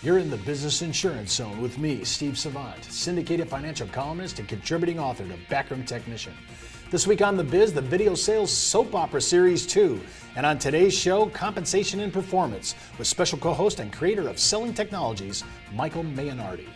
You're in the Business Insurance Zone with me, Steve Savant, syndicated financial columnist and contributing author to Backroom Technician. This week on The Biz, the Video Sales Soap Opera Series 2. And on today's show, Compensation and Performance, with special co-host and creator of Selling Technologies, Michael Maynardi.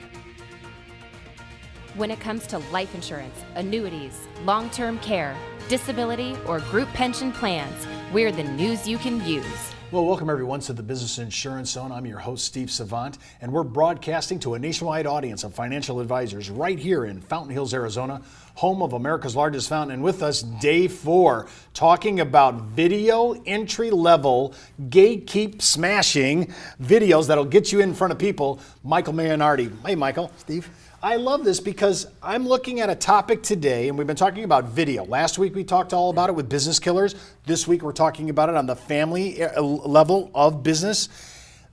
When it comes to life insurance, annuities, long-term care, disability, or group pension plans, we're the news you can use. Well, welcome everyone to the Business Insurance Zone. I'm your host, Steve Savant, and we're broadcasting to a nationwide audience of financial advisors right here in Fountain Hills, Arizona, home of America's largest fountain. And with us, day 4, talking about video entry-level, gatekeep smashing videos that'll get you in front of people, Michael Maynardi. Hey, Michael. Steve. I love this because I'm looking at a topic today, and we've been talking about video. Last week we talked all about it with Business Killers. This week we're talking about it on the family level of business.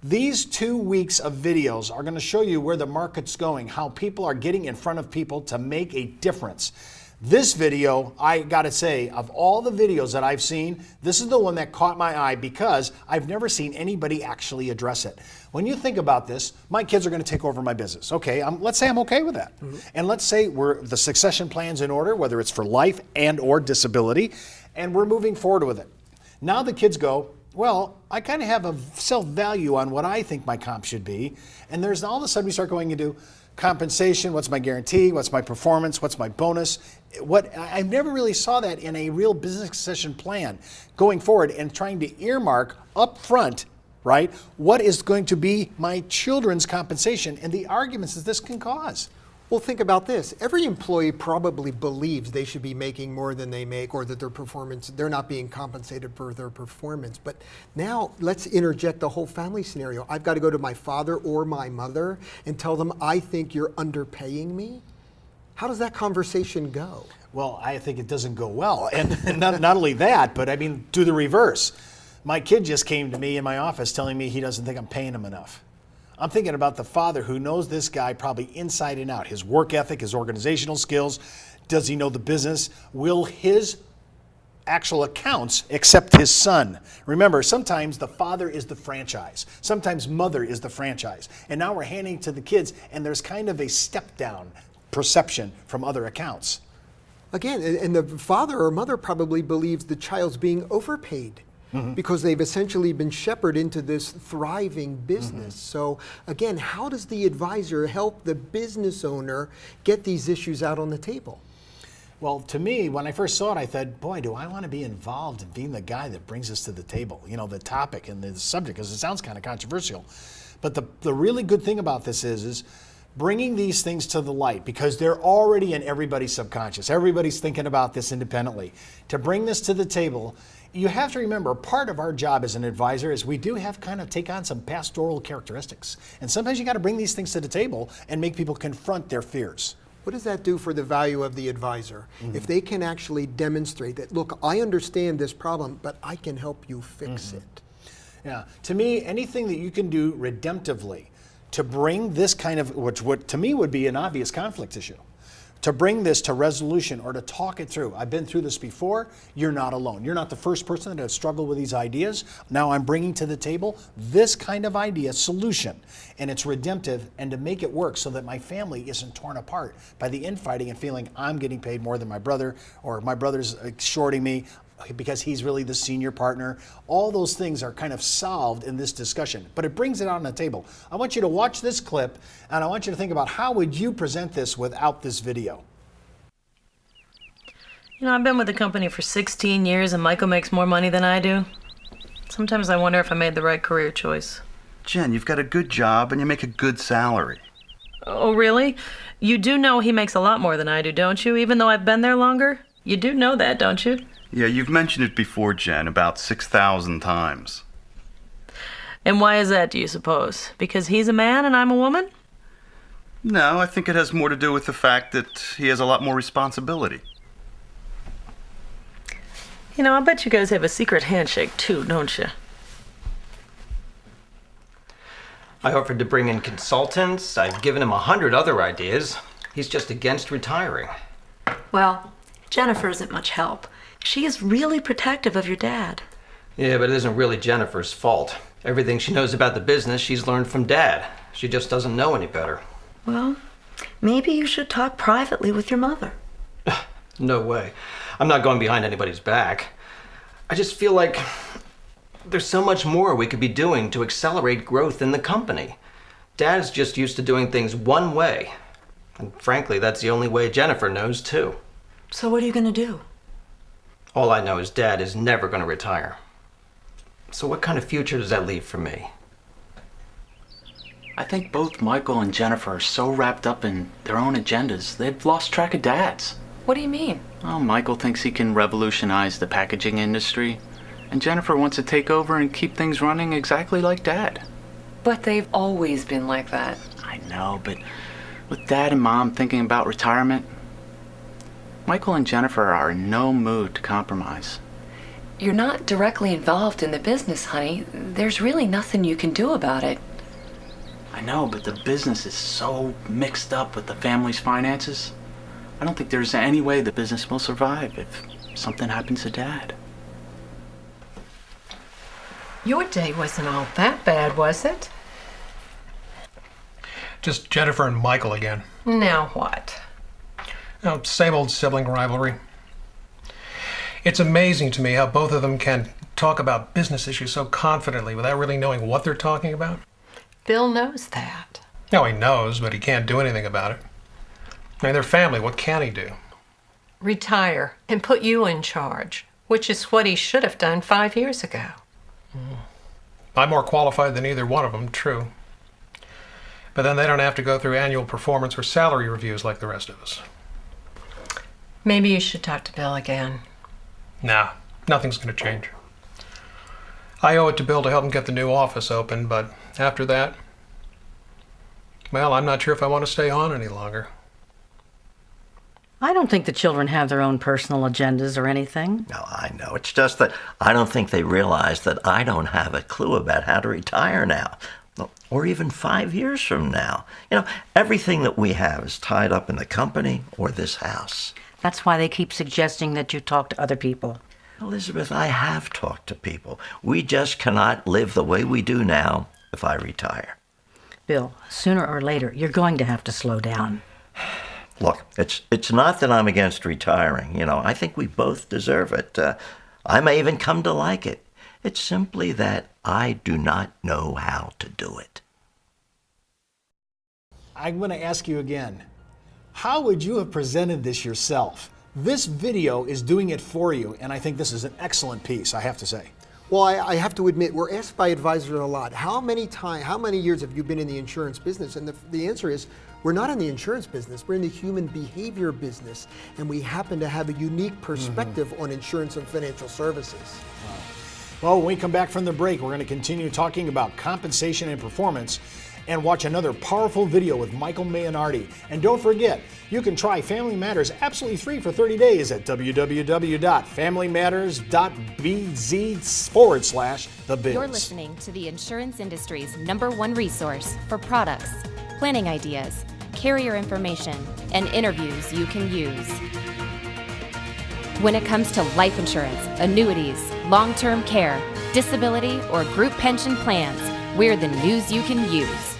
These 2 weeks of videos are going to show you where the market's going, how people are getting in front of people to make a difference. This video, I gotta say, of all the videos that I've seen, this is the one that caught my eye because I've never seen anybody actually address it. When you think about this, my kids are gonna take over my business. Okay, let's say I'm okay with that. And let's say the succession plan's in order, whether it's for life and or disability, and we're moving forward with it. Now the kids go, well, I kind of have a self-value on what I think my comp should be, and there's all of a sudden we start going into compensation, what's my guarantee, what's my performance, what's my bonus. I never really saw that in a real business succession plan going forward and trying to earmark up front, right, what is going to be my children's compensation and the arguments that this can cause. Well, think about this. Every employee probably believes they should be making more than they make, or that they're not being compensated for their performance. But now let's interject the whole family scenario. I've got to go to my father or my mother and tell them, I think you're underpaying me. How does that conversation go? Well, I think it doesn't go well. And not only that, but I mean, do the reverse. My kid just came to me in my office telling me he doesn't think I'm paying him enough. I'm thinking about the father who knows this guy probably inside and out, his work ethic, his organizational skills. Does he know the business? Will his actual accounts accept his son? Remember, sometimes the father is the franchise. Sometimes mother is the franchise. And now we're handing it to the kids, and there's kind of a step down perception from other accounts. Again, and the father or mother probably believes the child's being overpaid. Because they've essentially been shepherded into this thriving business. So again, how does the advisor help the business owner get these issues out on the table? Well, to me, when I first saw it, I thought, boy, do I want to be involved in being the guy that brings us to the table, you know, the topic and the subject, because it sounds kind of controversial. But the really good thing about this is bringing these things to the light, because they're already in everybody's subconscious. Everybody's thinking about this independently. To bring this to the table, you have to remember, part of our job as an advisor is we do have kind of take on some pastoral characteristics. And sometimes you got to bring these things to the table and make people confront their fears. What does that do for the value of the advisor? If they can actually demonstrate that, look, I understand this problem, but I can help you fix it. Yeah, to me, anything that you can do redemptively to bring this kind of, which to me would be an obvious conflict issue, to bring this to resolution or to talk it through. I've been through this before. You're not alone. You're not the first person that has struggled with these ideas. Now I'm bringing to the table this kind of idea, solution, and it's redemptive, and to make it work so that my family isn't torn apart by the infighting and feeling I'm getting paid more than my brother, or my brother's shorting me because he's really the senior partner. All those things are kind of solved in this discussion, but it brings it out on the table. I want you to watch this clip, and I want you to think about how would you present this without this video. You know, I've been with the company for 16 years and Michael makes more money than I do. Sometimes I wonder if I made the right career choice. Jen, you've got a good job and you make a good salary. Oh, really? You do know he makes a lot more than I do, don't you? Even though I've been there longer? You do know that, don't you? Yeah, you've mentioned it before, Jen, about 6,000 times. And why is that, do you suppose? Because he's a man and I'm a woman? No, I think it has more to do with the fact that he has a lot more responsibility. You know, I bet you guys have a secret handshake too, don't you? I offered to bring in consultants. I've given him 100 other ideas. He's just against retiring. Well, Jennifer isn't much help. She is really protective of your dad. Yeah, but it isn't really Jennifer's fault. Everything she knows about the business, she's learned from Dad. She just doesn't know any better. Well, maybe you should talk privately with your mother. No way. I'm not going behind anybody's back. I just feel like there's so much more we could be doing to accelerate growth in the company. Dad's just used to doing things one way. And frankly, that's the only way Jennifer knows, too. So what are you going to do? All I know is Dad is never going to retire. So what kind of future does that leave for me? I think both Michael and Jennifer are so wrapped up in their own agendas, they've lost track of Dad's. What do you mean? Well, Michael thinks he can revolutionize the packaging industry, and Jennifer wants to take over and keep things running exactly like Dad. But they've always been like that. I know, but with Dad and Mom thinking about retirement, Michael and Jennifer are in no mood to compromise. You're not directly involved in the business, honey. There's really nothing you can do about it. I know, but the business is so mixed up with the family's finances. I don't think there's any way the business will survive if something happens to Dad. Your day wasn't all that bad, was it? Just Jennifer and Michael again. Now what? Oh, same old sibling rivalry. It's amazing to me how both of them can talk about business issues so confidently without really knowing what they're talking about. Bill knows that. No, he knows, but he can't do anything about it. I mean, they're family. What can he do? Retire and put you in charge, which is what he should have done 5 years ago. I'm more qualified than either one of them, true. But then they don't have to go through annual performance or salary reviews like the rest of us. Maybe you should talk to Bill again. Nah, nothing's going to change. I owe it to Bill to help him get the new office open, but after that, well, I'm not sure if I want to stay on any longer. I don't think the children have their own personal agendas or anything. No, I know. It's just that I don't think they realize that I don't have a clue about how to retire now, or even 5 years from now. You know, everything that we have is tied up in the company or this house. That's why they keep suggesting that you talk to other people. Elizabeth, I have talked to people. We just cannot live the way we do now if I retire. Bill, sooner or later, you're going to have to slow down. Look, it's not that I'm against retiring. You know, I think we both deserve it. I may even come to like it. It's simply that I do not know how to do it. I'm going to ask you again. How would you have presented this yourself? This video is doing it for you, and I think this is an excellent piece, I have to say. Well, I have to admit, we're asked by advisors a lot, how many years have you been in the insurance business? And the answer is, we're not in the insurance business, we're in the human behavior business, and we happen to have a unique perspective on insurance and financial services. Wow. Well, when we come back from the break, we're going to continue talking about compensation and performance and watch another powerful video with Michael Maynardi. And don't forget, you can try Family Matters absolutely free for 30 days at www.familymatters.bz/thebiz. You're listening to the insurance industry's #1 resource for products, planning ideas, carrier information, and interviews you can use. When it comes to life insurance, annuities, long-term care, disability, or group pension plans, we're the news you can use.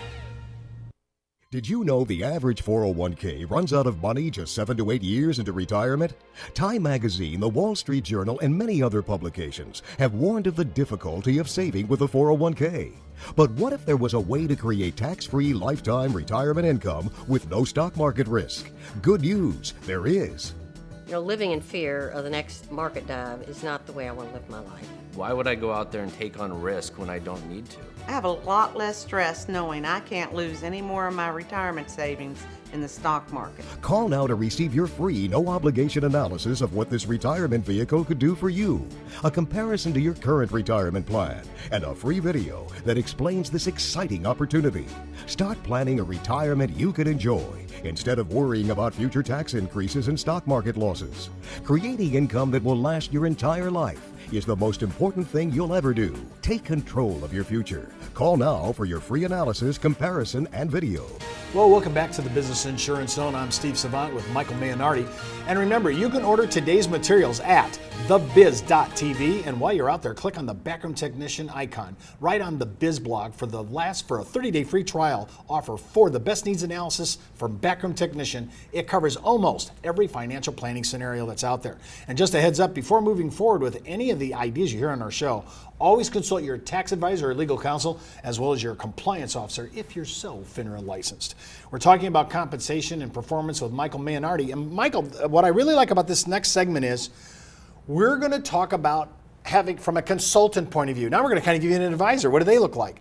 Did you know the average 401k runs out of money just 7 to 8 years into retirement? Time Magazine, the Wall Street Journal, and many other publications have warned of the difficulty of saving with a 401k. But what if there was a way to create tax-free lifetime retirement income with no stock market risk? Good news, there is. You know, living in fear of the next market dive is not the way I want to live my life. Why would I go out there and take on risk when I don't need to? I have a lot less stress knowing I can't lose any more of my retirement savings in the stock market. Call now to receive your free, no-obligation analysis of what this retirement vehicle could do for you, a comparison to your current retirement plan, and a free video that explains this exciting opportunity. Start planning a retirement you can enjoy instead of worrying about future tax increases and stock market losses. Creating income that will last your entire life is the most important thing you'll ever do. Take control of your future. Call now for your free analysis, comparison, and video. Well, welcome back to the Business Insurance Zone. I'm Steve Savant with Michael Maynardi. And remember, you can order today's materials at thebiz.tv, and while you're out there, click on the Backroom Technician icon right on the Biz blog for a 30-day free trial offer for the best needs analysis from Backroom Technician. It covers almost every financial planning scenario that's out there. And just a heads up, before moving forward with any of the ideas you hear on our show, always consult your tax advisor or legal counsel, as well as your compliance officer if you're so FINRA licensed. We're talking about compensation and performance with Michael Maynardi. And Michael, what I really like about this next segment is we're going to talk about having from a consultant point of view. Now we're going to kind of give you an advisor. What do they look like?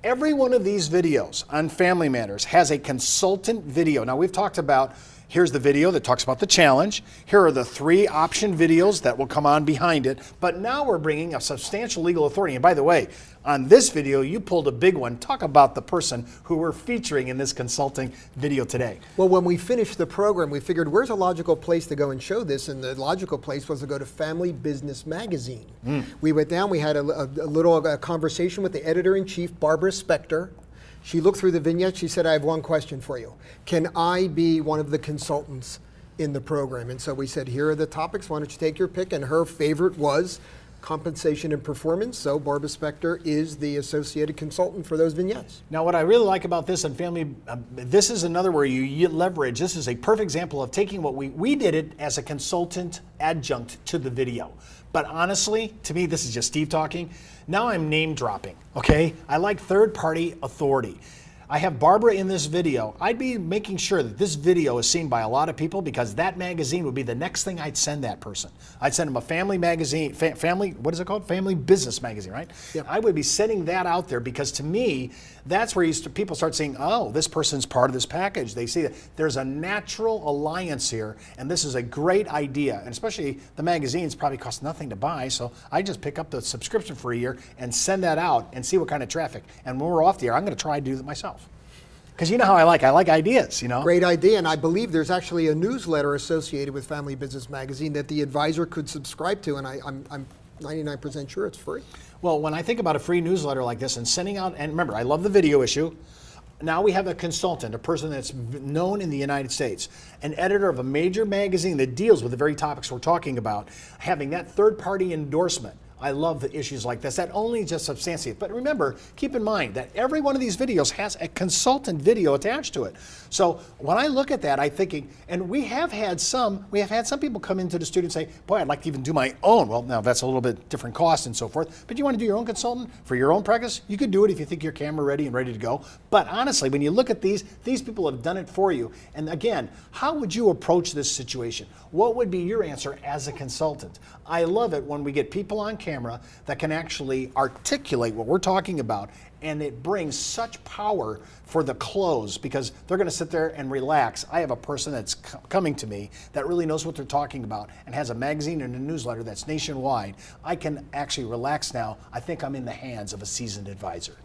Every one of these videos on Family Matters has a consultant video. Now we've talked about, here's the video that talks about the challenge. Here are the 3 option videos that will come on behind it. But now we're bringing a substantial legal authority. And by the way, on this video, you pulled a big one. Talk about the person who we're featuring in this consulting video today. Well, when we finished the program, we figured where's a logical place to go and show this? And the logical place was to go to Family Business Magazine. We went down, we had a little conversation with the editor-in-chief, Barbara Spector. She looked through the vignette. She said, I have one question for you. Can I be one of the consultants in the program? And so we said, here are the topics. Why don't you take your pick? And her favorite was compensation and performance. So Barbara Spector is the associated consultant for those vignettes. Now, what I really like about this and Family, this is another where you leverage. This is a perfect example of taking what we did it as a consultant adjunct to the video. But honestly, to me, this is just Steve talking. Now I'm name dropping, okay? I like third-party authority. I have Barbara in this video. I'd be making sure that this video is seen by a lot of people because that magazine would be the next thing I'd send that person. I'd send them a family magazine, family, what is it called? Family Business Magazine, right? Yep. I would be sending that out there because to me, that's where people start saying, oh, this person's part of this package. They see that there's a natural alliance here, and this is a great idea. And especially the magazines probably cost nothing to buy, so I just pick up the subscription for a year and send that out and see what kind of traffic. And when we're off the air, I'm going to try to do that myself. Because you know how I like ideas, you know? Great idea, and I believe there's actually a newsletter associated with Family Business Magazine that the advisor could subscribe to, and I'm 99% sure it's free. Well, when I think about a free newsletter like this and sending out, and remember, I love the video issue. Now we have a consultant, a person that's known in the United States, an editor of a major magazine that deals with the very topics we're talking about, having that third-party endorsement. I love the issues like this. That only just substantiates. But remember, keep in mind that every one of these videos has a consultant video attached to it. So when I look at that, I'm thinking, and we have had some people come into the studio and say, boy, I'd like to even do my own. Well, now that's a little bit different cost and so forth. But you want to do your own consultant for your own practice? You could do it if you think you're camera ready and ready to go. But honestly, when you look at these people have done it for you. And again, how would you approach this situation? What would be your answer as a consultant? I love it when we get people on camera that can actually articulate what we're talking about, and it brings such power for the close because they're going to sit there and relax. I have a person that's coming to me that really knows what they're talking about and has a magazine and a newsletter that's nationwide. I can actually relax now. I think I'm in the hands of a seasoned advisor.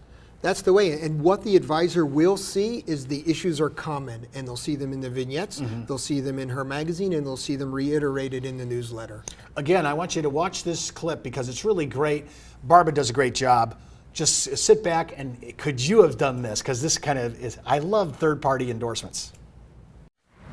That's the way. And what the advisor will see is the issues are common, and they'll see them in the vignettes, they'll see them in her magazine, and they'll see them reiterated in the newsletter. Again, I want you to watch this clip because it's really great. Barbara does a great job. Just sit back and could you have done this? Because this kind of is, I love third-party endorsements.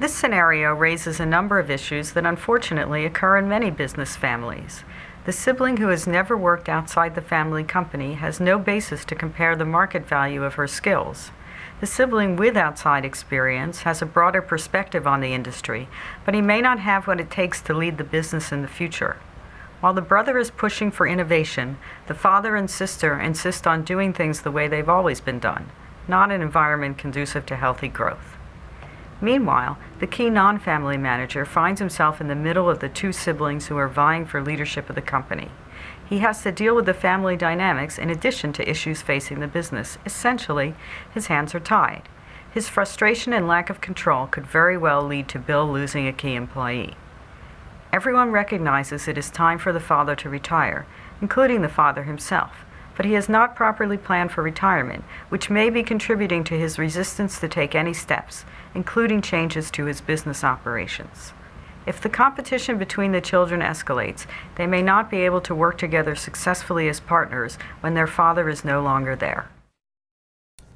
This scenario raises a number of issues that unfortunately occur in many business families. The sibling who has never worked outside the family company has no basis to compare the market value of her skills. The sibling with outside experience has a broader perspective on the industry, but he may not have what it takes to lead the business in the future. While the brother is pushing for innovation, the father and sister insist on doing things the way they've always been done, not an environment conducive to healthy growth. Meanwhile, the key non-family manager finds himself in the middle of the two siblings who are vying for leadership of the company. He has to deal with the family dynamics in addition to issues facing the business. Essentially, his hands are tied. His frustration and lack of control could very well lead to Bill losing a key employee. Everyone recognizes it is time for the father to retire, including the father himself, but he has not properly planned for retirement, which may be contributing to his resistance to take any steps, including changes to his business operations. If the competition between the children escalates, they may not be able to work together successfully as partners when their father is no longer there.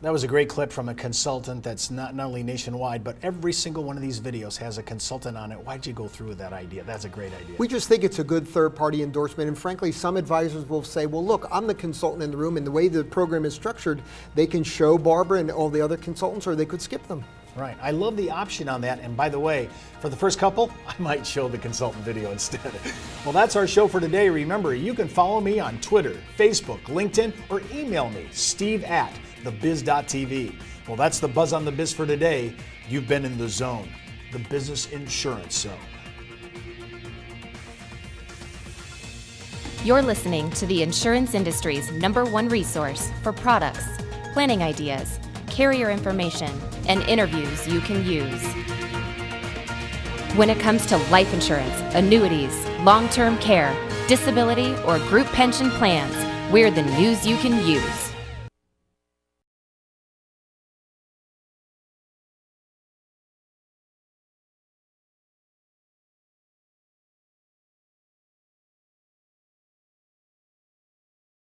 That was a great clip from a consultant that's not only nationwide, but every single one of these videos has a consultant on it. Why'd you go through with that idea? That's a great idea. We just think it's a good third-party endorsement, and frankly, some advisors will say, well, look, I'm the consultant in the room, and the way the program is structured, they can show Barbara and all the other consultants, or they could skip them. Right. I love the option on that. And by the way, for the first couple, I might show the consultant video instead. Well, that's our show for today. Remember, you can follow me on Twitter, Facebook, LinkedIn, or email me, steve@thebiz.tv. Well, that's the Buzz on the Biz for today. You've been in the zone, the business insurance zone. You're listening to the insurance industry's #1 resource for products, planning ideas, carrier information, and interviews you can use. When it comes to life insurance, annuities, long-term care, disability, or group pension plans, we're the news you can use.